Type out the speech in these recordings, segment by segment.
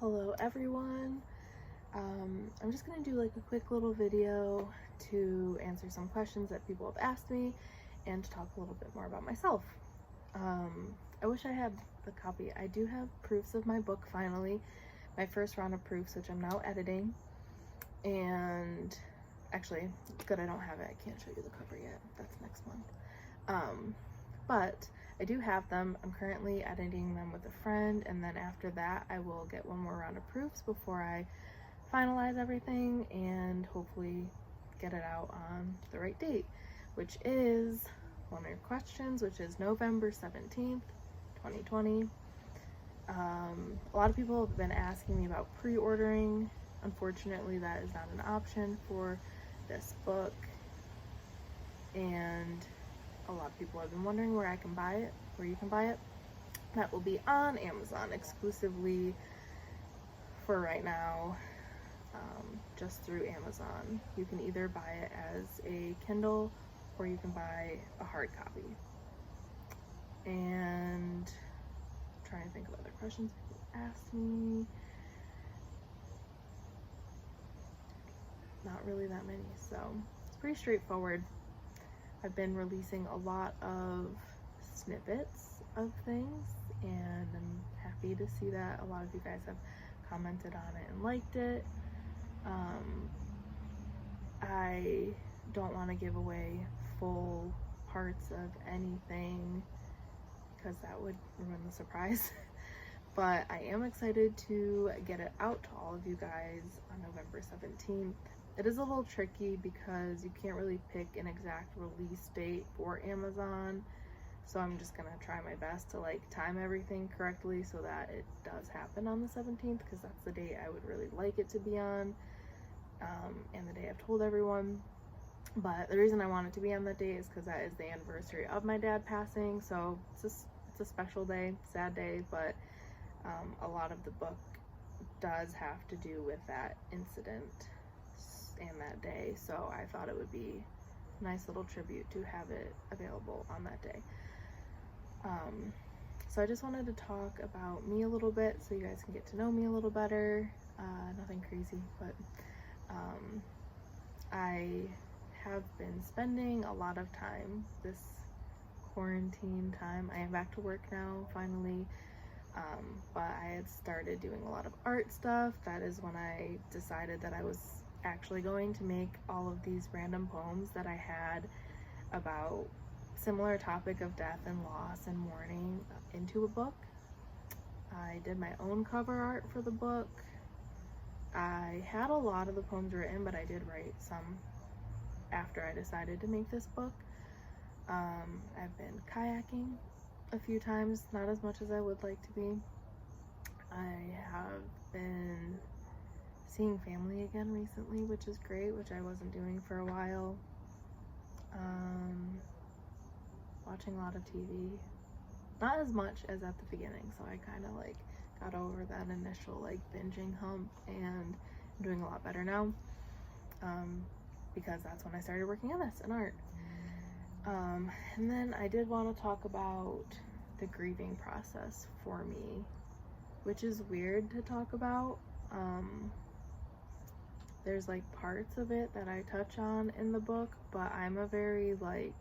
Hello everyone. I'm just gonna do like a quick little video to answer some questions that people have asked me and to talk a little bit more about myself. I wish I had the copy. I do have proofs of my book finally, my first round of proofs, which I'm now editing. And actually, it's good I don't have it. I can't show you the cover yet. That's next month. But I do have them. I'm currently editing them with a friend, and then after that I will get one more round of proofs before I finalize everything and hopefully get it out on the right date, which is one of your questions, which is November 17th, 2020. A lot of people have been asking me about pre-ordering. Unfortunately, that is not an option for this book, and a lot of people have been wondering where I can buy it, where you can buy it. That will be on Amazon exclusively for right now, just through Amazon. You can either buy it as a Kindle or you can buy a hard copy. And I'm trying to think of other questions people asked me. Not really that many, so it's pretty straightforward. I've been releasing a lot of snippets of things, and I'm happy to see that a lot of you guys have commented on it and liked it. I don't want to give away full parts of anything because that would ruin the surprise. But I am excited to get it out to all of you guys on November 17th. It is a little tricky because you can't really pick an exact release date for Amazon. So I'm just gonna try my best to like time everything correctly so that it does happen on the 17th, because that's the date I would really like it to be on, and the day I've told everyone. But the reason I want it to be on that date is because that is the anniversary of my dad passing. So it's a special day, sad day, but a lot of the book does have to do with that incident and that day. So I thought it would be a nice little tribute to have it available on that day. So I just wanted to talk about me a little bit so you guys can get to know me a little better. Nothing crazy, but I have been spending a lot of time this quarantine time. I am back to work now, finally, but I had started doing a lot of art stuff. That is when I decided that I was actually going to make all of these random poems that I had about similar topic of death and loss and mourning into a book. I did my own cover art for the book. I had a lot of the poems written, but I did write some after I decided to make this book. I've been kayaking a few times, not as much as I would like to be. I have been seeing family again recently, which is great, which I wasn't doing for a while. Watching a lot of TV, not as much as at the beginning, so I kind of like got over that initial like binging hump, and I'm doing a lot better now, because that's when I started working on this in art. And then I did want to talk about the grieving process for me, which is weird to talk about. There's like parts of it that I touch on in the book, but I'm a very like,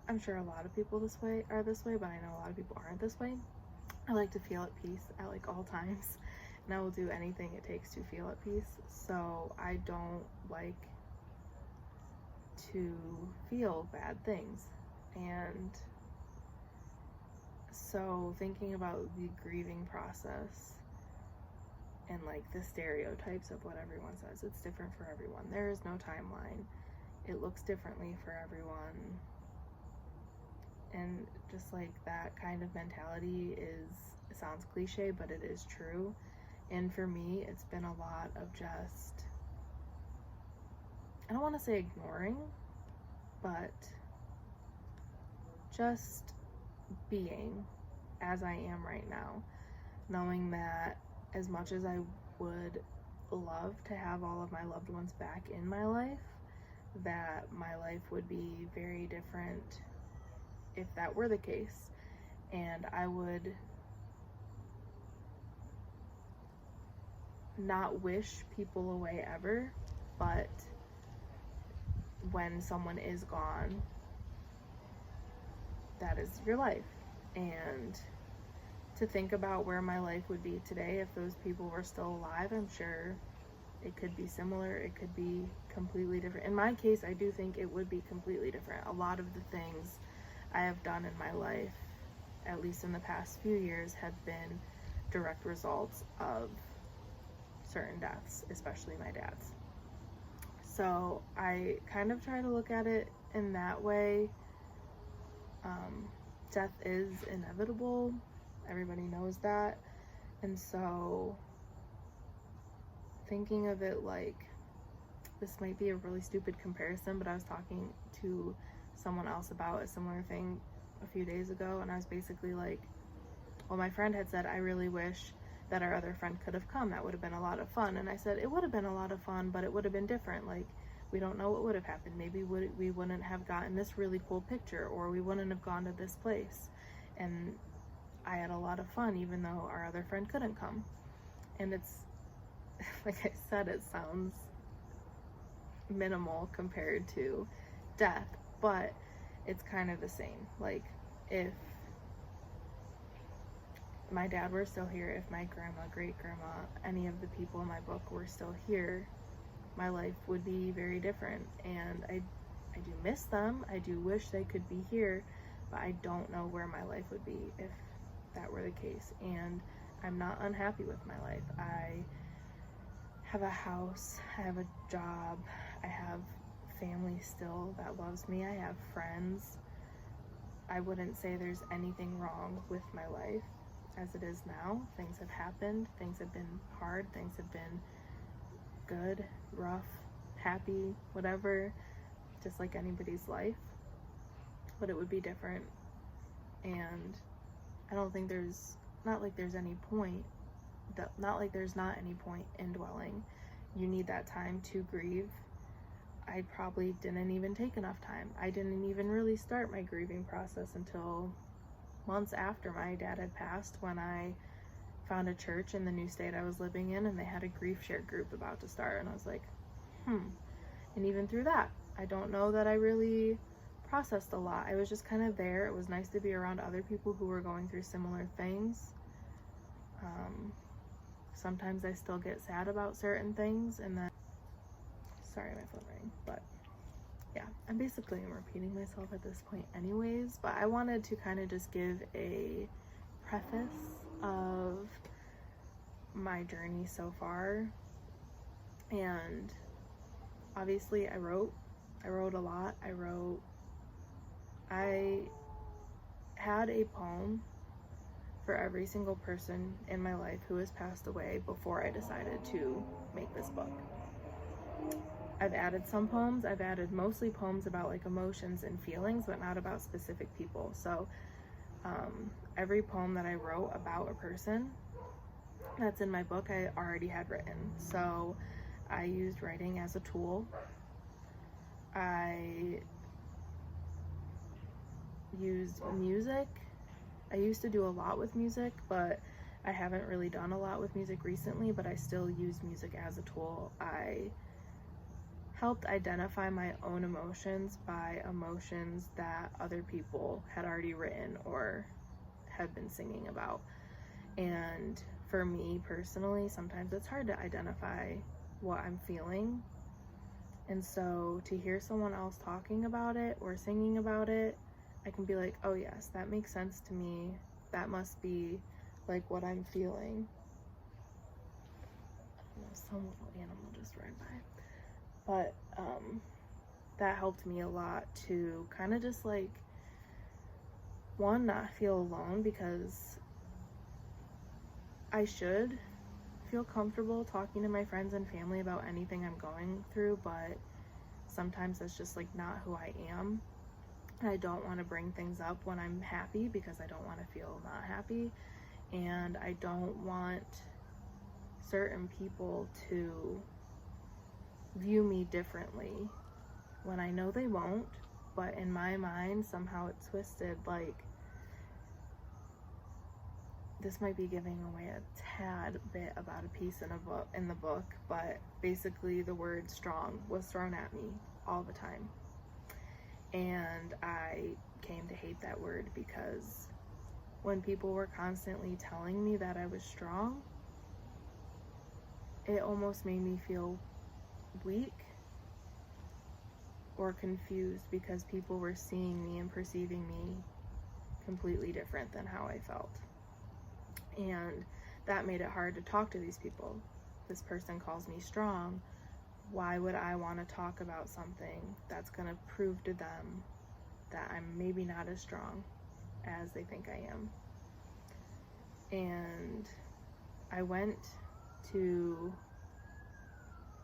I'm sure a lot of people are this way, but I know a lot of people aren't this way. I like to feel at peace at like all times, and I will do anything it takes to feel at peace. So I don't like to feel bad things. And so thinking about the grieving process and like the stereotypes of what everyone says, it's different for everyone. There is no timeline. It looks differently for everyone. And just like that kind of mentality it sounds cliche, but it is true. And for me, it's been a lot of just, I don't want to say ignoring, but just being as I am right now, knowing that as much as I would love to have all of my loved ones back in my life, that my life would be very different if that were the case, and I would not wish people away ever, but when someone is gone, that is your life. And to think about where my life would be today if those people were still alive, I'm sure it could be similar, it could be completely different. In my case, I do think it would be completely different. A lot of the things I have done in my life, at least in the past few years, have been direct results of certain deaths, especially my dad's. So I kind of try to look at it in that way. Death is inevitable. Everybody knows that. And so thinking of it like, this might be a really stupid comparison, but I was talking to someone else about a similar thing a few days ago, and I was basically like, well, my friend had said, I really wish that our other friend could have come. That would have been a lot of fun. And I said, it would have been a lot of fun, but it would have been different. Like, we don't know what would have happened. Maybe we wouldn't have gotten this really cool picture, or we wouldn't have gone to this place. And I had a lot of fun, even though our other friend couldn't come. And it's, like I said, it sounds minimal compared to death, but it's kind of the same. Like, if my dad were still here, if my grandma, great grandma, any of the people in my book were still here, my life would be very different. And I do miss them. I do wish they could be here, but I don't know where my life would be if that were the case. And I'm not unhappy with my life. I have a house, I have a job, I have family still that loves me, I have friends. I wouldn't say there's anything wrong with my life as it is now. Things have happened, things have been hard, things have been good, rough, happy, whatever, just like anybody's life, but it would be different. And I don't think there's not like there's not any point in dwelling. You need that time to grieve. I probably didn't even take enough time. I didn't even really start my grieving process until months after my dad had passed, when I found a church in the new state I was living in, and they had a grief share group about to start, and I was like, And even through that, I don't know that I really processed a lot. I was just kind of there. It was nice to be around other people who were going through similar things. Sometimes I still get sad about certain things, and then, sorry, my phone rang, but yeah, I'm basically repeating myself at this point anyways, but I wanted to kind of just give a preface of my journey so far. And obviously I wrote a lot. I had a poem for every single person in my life who has passed away before I decided to make this book. I've added some poems. I've added mostly poems about like emotions and feelings, but not about specific people. So every poem that I wrote about a person that's in my book, I already had written. So I used writing as a tool. I used music. I used to do a lot with music, but I haven't really done a lot with music recently, but I still use music as a tool. I helped identify my own emotions by emotions that other people had already written or had been singing about. And for me personally, sometimes it's hard to identify what I'm feeling. And so to hear someone else talking about it or singing about it, I can be like, oh yes, that makes sense to me. That must be like what I'm feeling. I don't know, some little animal just ran by. But that helped me a lot to kind of just like, one, not feel alone, because I should feel comfortable talking to my friends and family about anything I'm going through, but sometimes that's just like not who I am. I don't want to bring things up when I'm happy because I don't want to feel not happy, and I don't want certain people to view me differently when I know they won't, but in my mind somehow it's twisted like this might be giving away a tad bit about a piece in the book, but basically the word strong was thrown at me all the time. And I came to hate that word because when people were constantly telling me that I was strong, it almost made me feel weak or confused because people were seeing me and perceiving me completely different than how I felt. And that made it hard to talk to these people. This person calls me strong. Why would I want to talk about something that's going to prove to them that I'm maybe not as strong as they think I am? And I went to,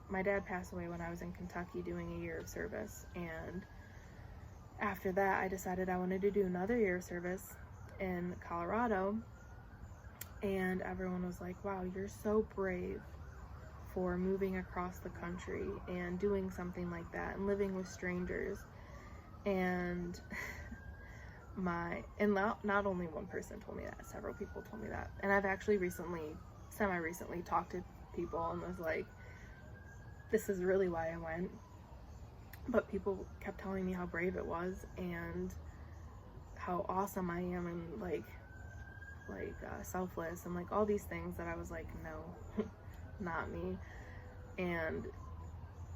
my dad passed away when I was in Kentucky doing a year of service, and after that I decided I wanted to do another year of service in Colorado, and everyone was like, wow, you're so brave for moving across the country and doing something like that and living with strangers. And not only one person told me that, several people told me that. And I've actually semi-recently talked to people and was like, this is really why I went. But people kept telling me how brave it was and how awesome I am and like selfless and like all these things that I was like, no, not me. And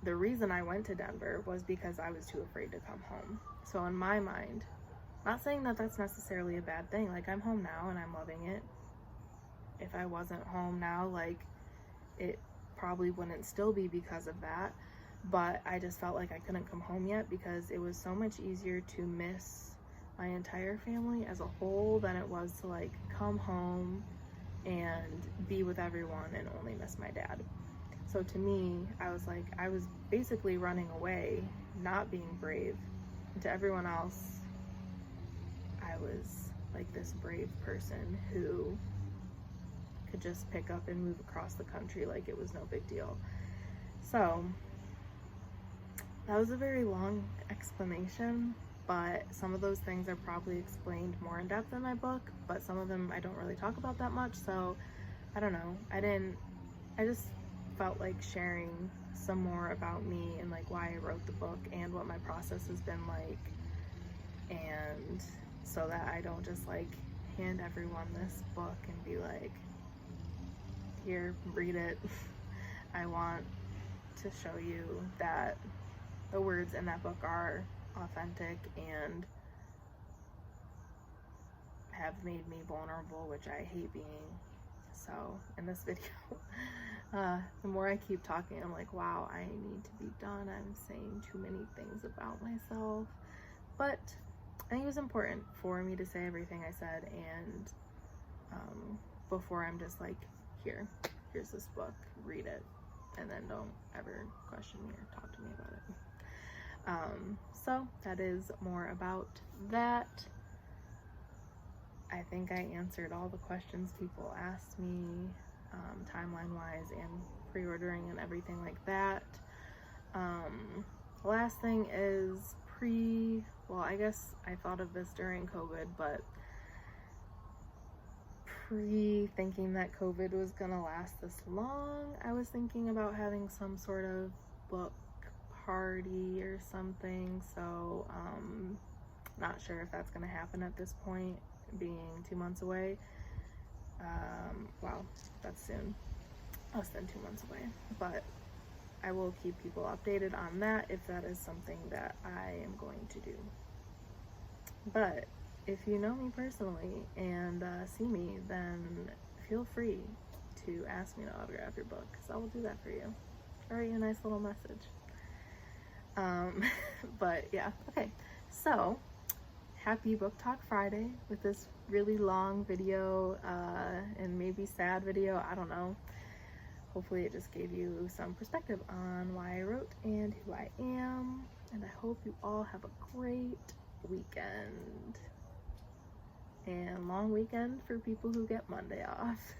the reason I went to Denver was because I was too afraid to come home. So in my mind, not saying that that's necessarily a bad thing, like I'm home now and I'm loving it. If I wasn't home now, like it probably wouldn't still be because of that, but I just felt like I couldn't come home yet because it was so much easier to miss my entire family as a whole than it was to like come home and be with everyone and only miss my dad. So to me, I was like, I was basically running away, not being brave. And to everyone else, I was like this brave person who could just pick up and move across the country like it was no big deal. So that was a very long explanation, but some of those things are probably explained more in depth in my book, but some of them I don't really talk about that much. So I don't know. I just felt like sharing some more about me and like why I wrote the book and what my process has been like, and so that I don't just like hand everyone this book and be like, here, read it. I want to show you that the words in that book are authentic and have made me vulnerable, which I hate being. So in this video, the more I keep talking, I'm like, wow, I need to be done. I'm saying too many things about myself. But I think it was important for me to say everything I said, and before I'm just like, here's this book, read it, and then don't ever question me or talk to me about it. So that is more about that. I think I answered all the questions people asked me, timeline-wise and pre-ordering and everything like that. The last thing is well, I guess I thought of this during COVID, but thinking that COVID was gonna last this long, I was thinking about having some sort of book party or something. So not sure if that's gonna happen at this point, being 2 months away. Wow, that's soon, less than 2 months away, but I will keep people updated on that if that is something that I am going to do. But if you know me personally and see me, then feel free to ask me to autograph your book, because I will do that for you. Write you a nice little message. But yeah, okay, so happy Book Talk Friday with this really long video and maybe sad video, I don't know. Hopefully it just gave you some perspective on why I wrote and who I am, and I hope you all have a great weekend and long weekend for people who get Monday off.